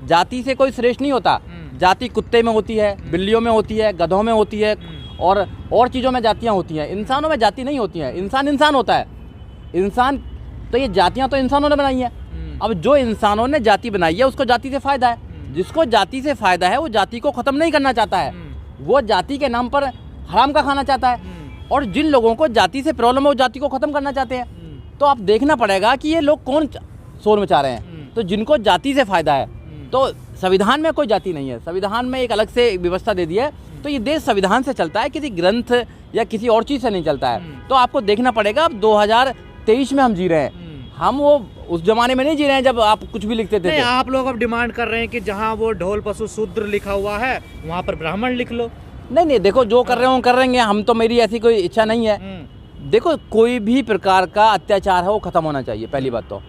जाति से कोई श्रेष्ठ नहीं होता। जाति कुत्ते में होती है, बिल्लियों में होती है, गधों में होती है और चीज़ों में जातियाँ होती हैं। इंसानों में जाति नहीं होती हैं। इंसान होता है। इंसान तो ये जातियाँ तो इंसानों ने बनाई हैं। अब जो इंसानों ने जाति बनाई है उसको जाति से फ़ायदा है। जिसको जाति से फ़ायदा है वो जाति को ख़त्म नहीं करना चाहता है, वो जाति के नाम पर हराम का खाना चाहता है। और जिन लोगों को जाति से प्रॉब्लम है वो जाति को ख़त्म करना चाहते हैं। तो आप देखना पड़ेगा कि ये लोग कौन शोर मचा रहे हैं। तो जिनको जाति से फ़ायदा है, तो संविधान में कोई जाति नहीं है, संविधान में एक अलग से व्यवस्था दे दी है। तो ये देश संविधान से चलता है, किसी ग्रंथ या किसी और चीज़ से नहीं चलता है। तो आपको देखना पड़ेगा, अब 2023 में हम जी रहे हैं। हम वो उस जमाने में नहीं जी रहे हैं जब आप कुछ भी लिखते थे। आप लोग अब डिमांड कर रहे हैं कि जहाँ वो ढोल पशु शूद्र लिखा हुआ है वहाँ पर ब्राह्मण लिख लो। नहीं, देखो जो कर रहे हो कर रहेंगे, हम तो, मेरी ऐसी कोई इच्छा नहीं है। देखो कोई भी प्रकार का अत्याचार है वो खत्म होना चाहिए। पहली बात तो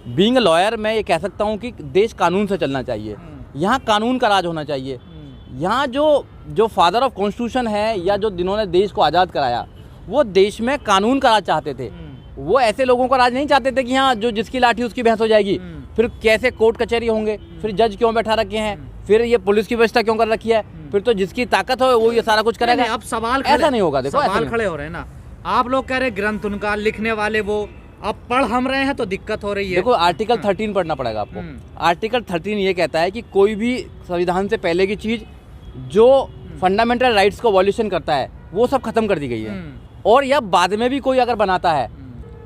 बीइंग अ लॉयर मैं ये कह सकता हूँ कि देश कानून से चलना चाहिए। यहाँ कानून का राज होना चाहिए। यहाँ जो फादर ऑफ कॉन्स्टिट्यूशन है या जो जिन्होंने देश को आज़ाद कराया वो देश में कानून का राज चाहते थे। वो ऐसे लोगों का राज नहीं चाहते थे कि यहाँ जो जिसकी लाठी उसकी भैंस हो जाएगी। फिर कैसे कोर्ट कचहरी होंगे, फिर जज क्यों बैठा रखे हैं, फिर ये पुलिस की व्यवस्था क्यों कर रखी है, फिर तो जिसकी ताकत हो वो ये सारा कुछ करेगा। अब सवाल ऐसा नहीं होगा। देखो सवाल खड़े हो रहे हैं ना, आप लोग कह रहे ग्रंथ उनका, लिखने वाले वो, अब पढ़ हम रहे हैं तो दिक्कत हो रही है। देखो आर्टिकल 13 पढ़ना पड़ेगा आपको। आर्टिकल 13 ये कहता है कि कोई भी संविधान से पहले की चीज जो फंडामेंटल राइट्स को वॉल्यूशन करता है वो सब खत्म कर दी गई है। और या बाद में भी कोई अगर बनाता है,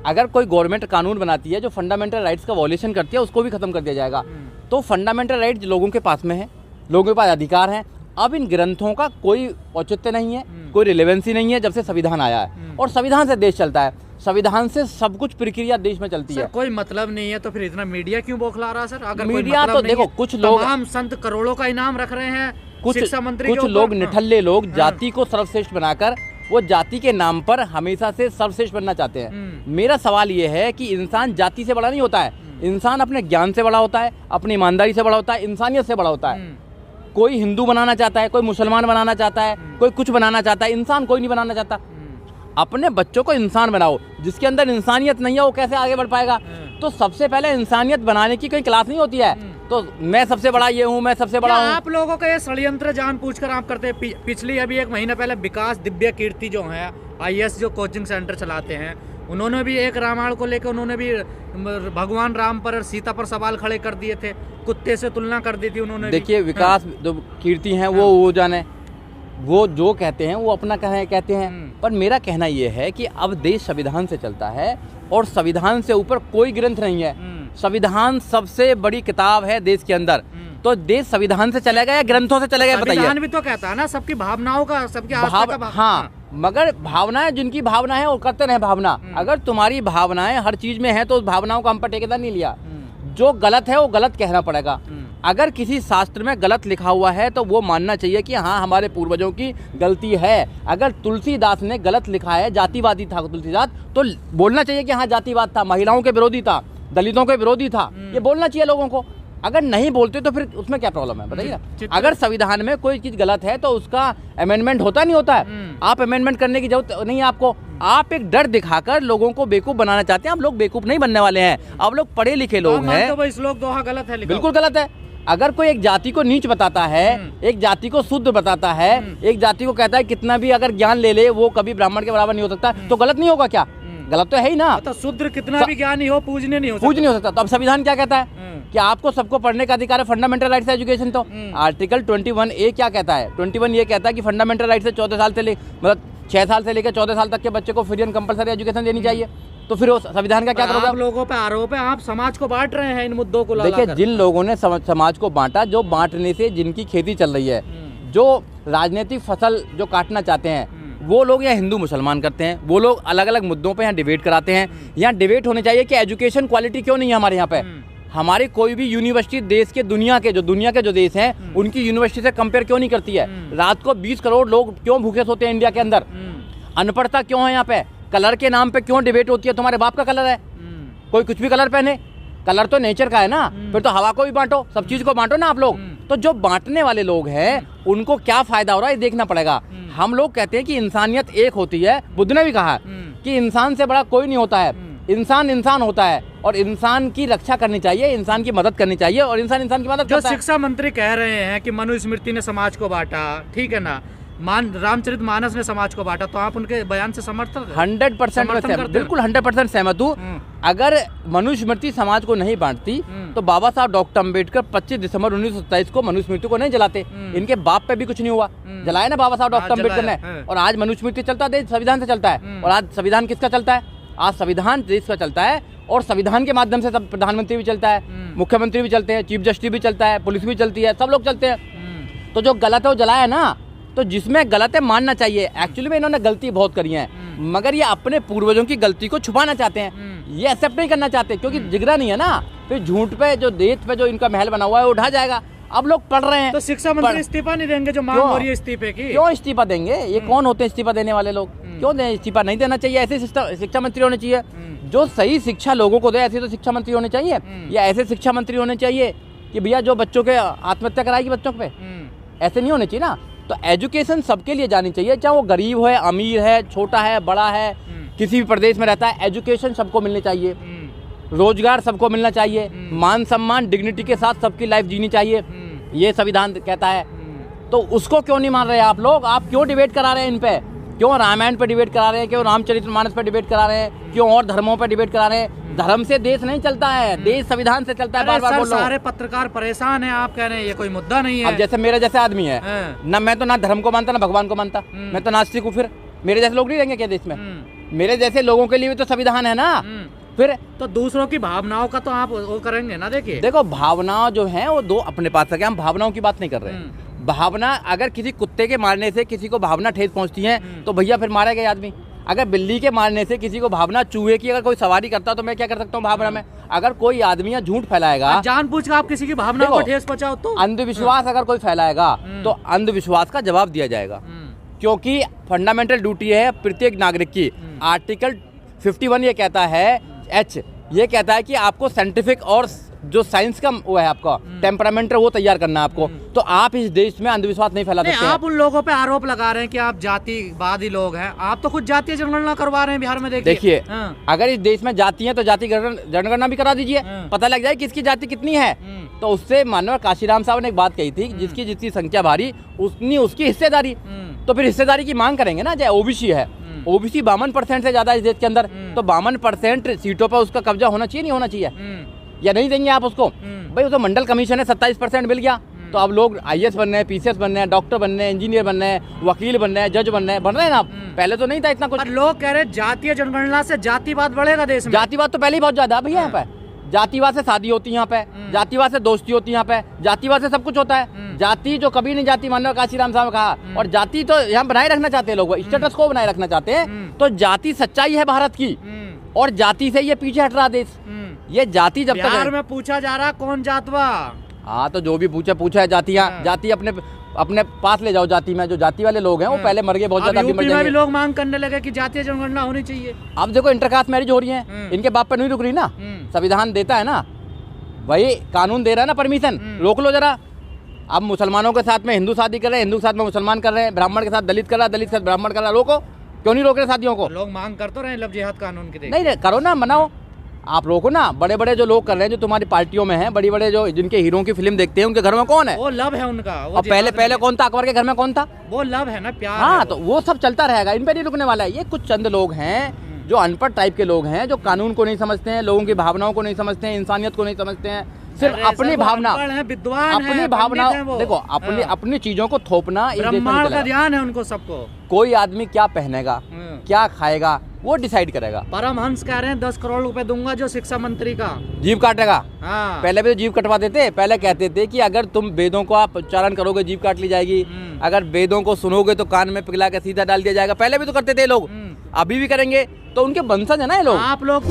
अगर कोई गवर्नमेंट कानून बनाती है जो फंडामेंटल राइट्स का वॉल्यूशन करती है, उसको भी खत्म कर दिया जाएगा। तो फंडामेंटल राइट्स लोगों के पास में है, लोगों के पास अधिकार हैं। अब इन ग्रंथों का कोई औचित्य नहीं है, कोई रिलेवेंसी नहीं है जब से संविधान आया है। और संविधान से देश चलता है, संविधान से सब कुछ प्रक्रिया देश में चलती है। कोई मतलब नहीं है तो फिर इतना मीडिया क्यों बौखला रहा है सर? अगर मीडिया मतलब तो देखो कुछ लोग, तमाम संत करोड़ों का इनाम रख रहे हैं, शिक्षा मंत्री कुछ लोग निठल्ले लोग जाति को सर्वश्रेष्ठ बनाकर वो जाति के नाम पर हमेशा से सर्वश्रेष्ठ बनना चाहते हैं। मेरा सवाल ये है कि इंसान जाति से बड़ा नहीं होता है, इंसान अपने ज्ञान से बड़ा होता है, अपनी ईमानदारी से बड़ा होता है, इंसानियत से बड़ा होता है। कोई हिंदू बनाना चाहता है, कोई मुसलमान बनाना चाहता है, कोई कुछ बनाना चाहता है, इंसान कोई नहीं बनाना चाहता। अपने बच्चों को इंसान बनाओ, जिसके अंदर इंसानियत नहीं है वो कैसे आगे बढ़ पाएगा? तो सबसे पहले इंसानियत बनाने की कोई क्लास नहीं होती है। तो मैं सबसे बड़ा ये हूँ, मैं सबसे बड़ा हूँ। आप लोगों का ये षड्यंत्र जानबूझकर आप करते हैं। पिछली अभी 1 महीना पहले विकास दिव्य कीर्ति जो है IAS जो कोचिंग सेंटर चलाते हैं, उन्होंने भी एक रामायण को लेकर उन्होंने भी भगवान राम पर और सीता पर सवाल खड़े कर दिए थे, कुत्ते से तुलना कर दी थी उन्होंने। देखिए विकास जो कीर्ति हैं वो जाने, वो जो कहते हैं वो अपना कहते हैं। पर मेरा कहना ये है कि अब देश संविधान से चलता है और संविधान से ऊपर कोई ग्रंथ नहीं है। संविधान सबसे बड़ी किताब है देश के अंदर। तो देश संविधान से चलेगा या ग्रंथों से चलेगा बताइए? संविधान भी तो कहता है ना सबकी भावनाओं का, सबकी आस्था का। हाँ, मगर भावनाएं, जिनकी भावना है वो करते रहे भावना। अगर तुम्हारी भावनाएं हर चीज में है तो उस भावनाओं का हम पर ठेकेदार नहीं लिया। जो गलत है वो गलत कहना पड़ेगा। अगर किसी शास्त्र में गलत लिखा हुआ है तो वो मानना चाहिए कि हाँ हमारे पूर्वजों की गलती है। अगर तुलसीदास ने गलत लिखा है, जातिवादी था तुलसीदास, तो बोलना चाहिए कि हाँ जातिवाद था, महिलाओं के विरोधी था, दलितों के विरोधी था, ये बोलना चाहिए लोगों को। अगर नहीं बोलते तो फिर उसमें क्या प्रॉब्लम है बताइए ना? अगर संविधान में कोई चीज गलत है तो उसका अमेंडमेंट होता नहीं होता है। आप अमेंडमेंट करने की जरूरत नहीं है आपको। आप एक डर दिखाकर लोगों को बेवकूफ बनाना चाहते हैं। आप लोग बेवकूफ नहीं बनने वाले हैं, आप लोग पढ़े लिखे लोग हैं। तो भाई श्लोक दोहा गलत है, बिल्कुल गलत है। अगर कोई एक जाति को नीच बताता है, एक जाति को शुद्ध बताता है, एक जाति को कहता है कितना भी अगर ज्ञान ले ले वो कभी ब्राह्मण के बराबर नहीं हो सकता, तो गलत नहीं होगा क्या? गलत तो है ही ना। तो शूद्र कितना भी ज्ञानी हो पूजने नहीं हो सकता। तो अब संविधान क्या कहता है कि आपको सबको पढ़ने का अधिकार है, फंडामेंटल राइट्स एजुकेशन। तो आर्टिकल 21A क्या कहता है? 21 ये कहता है कि फंडामेंटल राइट्स से 14 साल से मतलब 6 साल से लेकर 14 साल तक के बच्चे को फ्री एंड कंपलसरी एजुकेशन देनी चाहिए। तो फिर संविधान का क्या करोगे? आप लोगों पे आरोप है आप समाज को बांट रहे हैं इन मुद्दों को। देखिए जिन लोगों ने समाज को बांटा, जो बांटने से जिनकी खेती चल रही है, जो राजनीतिक फसल जो काटना चाहते हैं, वो लोग यहाँ हिंदू मुसलमान करते हैं। वो लोग अलग अलग मुद्दों पे यहाँ डिबेट कराते हैं। यहाँ डिबेट होने चाहिए कि एजुकेशन क्वालिटी क्यों नहीं है हमारे यहाँ पे। हमारी कोई भी यूनिवर्सिटी देश के दुनिया के जो देश हैं उनकी यूनिवर्सिटी से कंपेयर क्यों नहीं करती है? रात को 20 करोड़ लोग क्यों भूखे सोते हैं इंडिया के अंदर? अनपढ़ता क्यों है यहाँ पे? कलर के नाम पे क्यों डिबेट होती है? तुम्हारे बाप का कलर है, कोई कुछ भी कलर पहने, कलर तो नेचर का है ना। फिर तो हवा को भी बांटो, सब चीज को बांटो ना आप लोग। तो जो बांटने वाले लोग हैं उनको क्या फायदा हो रहा है ये देखना पड़ेगा। हम लोग कहते हैं कि इंसानियत एक होती है। बुद्ध ने भी कहा कि इंसान से बड़ा कोई नहीं होता है। इंसान इंसान होता है और इंसान की रक्षा करनी चाहिए, इंसान की मदद करनी चाहिए और इंसान इंसान की मदद जो करता है। शिक्षा मंत्री कह रहे हैं कि मनुस्मृति ने समाज को बांटा, ठीक है ना, रामचरितमानस ने समाज को बांटा, तो आप उनके बयान से समर्थन 100% बिल्कुल 100% सहमत हूँ। अगर मनुस्मृति समाज को नहीं बांटती तो बाबा साहब डॉक्टर अम्बेडकर 25 दिसंबर 1927 को मनुस्मृति को नहीं जलाते। इनके बाप पे भी कुछ नहीं हुआ, जलाया ना बाबा साहब डॉक्टर अम्बेडकर ने। और आज मनुस्मृति चलता है, संविधान से चलता है। और आज संविधान किसका चलता है? आज संविधान देश का चलता है और संविधान के माध्यम से सब प्रधानमंत्री भी चलता है, मुख्यमंत्री भी चलते हैं, चीफ जस्टिस भी चलता है, पुलिस भी चलती है, सब लोग चलते हैं। तो जो गलत है वो जलाया ना, तो जिसमें गलत है मानना चाहिए। एक्चुअली में इन्होंने गलती बहुत करी है, मगर ये अपने पूर्वजों की गलती को छुपाना चाहते हैं, ये एक्सेप्ट नहीं करना चाहते, क्योंकि जिगरा नहीं है ना। फिर झूठ पे जो देश पे जो इनका महल बना हुआ है वो उठा जाएगा। अब लोग पढ़ रहे हैं तो शिक्षा मंत्री इस्तीफा नहीं देंगे जो मांग हो रही है इस्तीफे की? क्यों इस्तीफा देंगे? ये कौन होते हैं इस्तीफा देने वाले लोग? क्यों दें? इस्तीफा नहीं देना चाहिए। ऐसे शिक्षा मंत्री होने चाहिए जो सही शिक्षा लोगों को दे। ऐसे तो शिक्षा मंत्री होने चाहिए, या ऐसे शिक्षा मंत्री होने चाहिए कि भैया जो बच्चों के आत्महत्या कराएगी बच्चों पे, ऐसे नहीं होने चाहिए ना। तो एजुकेशन सबके लिए जानी चाहिए, चाहे वो गरीब है, अमीर है, छोटा है, बड़ा है, किसी भी प्रदेश में रहता है, एजुकेशन सबको मिलनी चाहिए, रोजगार सबको मिलना चाहिए, मान सम्मान डिग्निटी के साथ सबकी लाइफ जीनी चाहिए, ये संविधान कहता है। तो उसको क्यों नहीं मान रहे आप लोग? आप क्यों डिबेट करा रहे हैं इन पे? क्यों रामायण पे डिबेट करा रहे हैं? क्यों रामचरितमानस पे डिबेट करा रहे हैं? क्यों और धर्मों पे डिबेट करा रहे हैं? धर्म से देश नहीं चलता है, देश संविधान से चलता है। बार बार बोल रहा हूं। सारे पत्रकार परेशान हैं, आप कह रहे हैं ये कोई मुद्दा नहीं है। अब जैसे मेरे जैसे आदमी है ना, मैं तो ना धर्म को मानता ना भगवान को मानता, मैं तो नास्तिक हूँ। फिर मेरे जैसे लोग नहीं रहेंगे क्या देश में? मेरे जैसे लोगों के लिए भी तो संविधान है ना। फिर तो दूसरों की भावनाओं का तो आप वो करेंगे ना। देखो भावनाओं जो है वो दो अपने पास है, हम भावनाओं की बात नहीं कर रहे हैं। भावना अगर किसी कुत्ते के मारने से किसी को भावना ठेस पहुंचती है तो भैया फिर मारा गया आदमी। अगर बिल्ली के मारने से किसी को भावना, चूहे की अगर कोई सवारी करता तो मैं क्या कर सकता हूँ भावना में? अगर कोई आदमी झूठ फैलाएगा, जानबूझकर आप किसी की भावना को ठेस पहुंचाओ तो अंधविश्वास अगर कोई फैलाएगा तो अंधविश्वास का जवाब दिया जाएगा, क्योंकि फंडामेंटल ड्यूटी है प्रत्येक नागरिक की। आर्टिकल 51 ये कहता है, ये कहता है कि आपको साइंटिफिक और जो साइंस का वो है आपका टेम्परामेंट है वो तैयार करना है आपको। तो आप इस देश में अंधविश्वास नहीं फैला सकते। आप उन लोगों पे आरोप लगा रहे हैं कि आप जातिवादी लोग हैं, आप तो खुद जातीय जनगणना करवा रहे हैं बिहार में। देखिए अगर इस देश में जाति है तो जाति जनगणना भी करा दीजिए, पता लग जाए किसकी जाति कितनी है। तो उससे मानव काशीराम साहब ने एक बात कही थी, जिसकी जितनी संख्या भारी उतनी उसकी हिस्सेदारी। तो फिर हिस्सेदारी की मांग करेंगे ना। चाहे ओबीसी है, ओबीसी 52% से ज्यादा इस देश के अंदर, तो 52% सीटों पर उसका कब्जा होना चाहिए, नहीं होना चाहिए? या नहीं देंगे आप उसको? भाई वो तो मंडल कमीशन है, 27% मिल गया, तो अब लोग IAS बन रहे हैं, PCS बन रहे हैं, डॉक्टर बन रहे हैं, इंजीनियर बन रहे हैं, वकील बन रहे हैं, जज बन रहे हैं ना। पहले तो नहीं था इतना कुछ। लोग कह रहे हैं जातीय जनगणना से जातिवाद बढ़ेगा देश में। जातिवाद तो पहले ही बहुत ज्यादा है भैया। यहाँ पे जातिवाद से शादी होती है, यहाँ पे जातिवाद से दोस्ती होती है, यहाँ पे जातिवाद से सब कुछ होता है। जाति जो कभी नहीं जाती, मानव काशीराम साहब ने कहा। और जाति तो यहाँ बनाए रखना चाहते हैं लोग, स्टेटस को बनाए रखना चाहते हैं। तो जाति सच्चाई है भारत की, और जाति से ये पीछे हट रहा देश। ये जाति जब बिहार में पूछा जा रहा कौन जातवा। हाँ तो जो भी पूछा है जातियाँ, जाति अपने पास ले जाओ। जाति में जो जाति वाले लोग हैं वो पहले मर गए, बहुत ज्यादा यूपी में भी लोग मांग करने लगे कि जातीय जनगणना होनी चाहिए। अब देखो इंटरकास्ट मैरिज हो रही है, इनके बाप पे नहीं रुक रही ना। संविधान देता है ना, वही कानून दे रहा है ना परमिशन, रोक लो जरा। अब मुसलमानों के साथ में हिंदू शादी कर रहे हैं, हिंदू के साथ में मुसलमान कर रहे हैं, ब्राह्मण के साथ दलित कर रहा है, दलित के साथ ब्राह्मण कर रहा है। रोको, क्यों नहीं रोक रहे शादियों को? लोग मांग कर तो रहे लव जिहाद कानून की। नहीं करो ना, मनाओ, आप रोको ना। बड़े बड़े जो लोग कर रहे हैं, जो तुम्हारी पार्टियों में हैं, बड़ी बड़े जो जिनके हीरो की फिल्म देखते हैं, उनके घर में कौन है? वो लव है उनका। और पहले कौन था? अकबर के घर में कौन था? वो लव है ना, प्यार। हाँ तो वो सब चलता रहेगा, इन पे नहीं रुकने वाला है। ये कुछ चंद लोग हैं जो अनपढ़ टाइप के लोग हैं, जो कानून को नहीं समझते हैं, लोगों की भावनाओं को नहीं समझते हैं, इंसानियत को नहीं समझते हैं, सिर्फ अपनी भावना, अपनी भावना। देखो अपनी चीजों को थोपना, ब्रह्मांड का ध्यान है उनको सबको। कोई आदमी क्या पहनेगा, क्या खाएगा, वो डिसाइड करेगा। परमहंस कह रहे हैं 10 करोड़ रुपए दूंगा जो शिक्षा मंत्री का जीभ काटेगा। हाँ। पहले भी तो जीभ कटवा देते। पहले कहते थे कि अगर तुम वेदों को आप उच्चारण करोगे जीभ काट ली जाएगी, अगर वेदों को सुनोगे तो कान में पिघला के सीधा डाल दिया जाएगा। पहले भी तो करते थे लोग, अभी भी करेंगे। तो उनके वंशज है ना ये लोग। आप लोग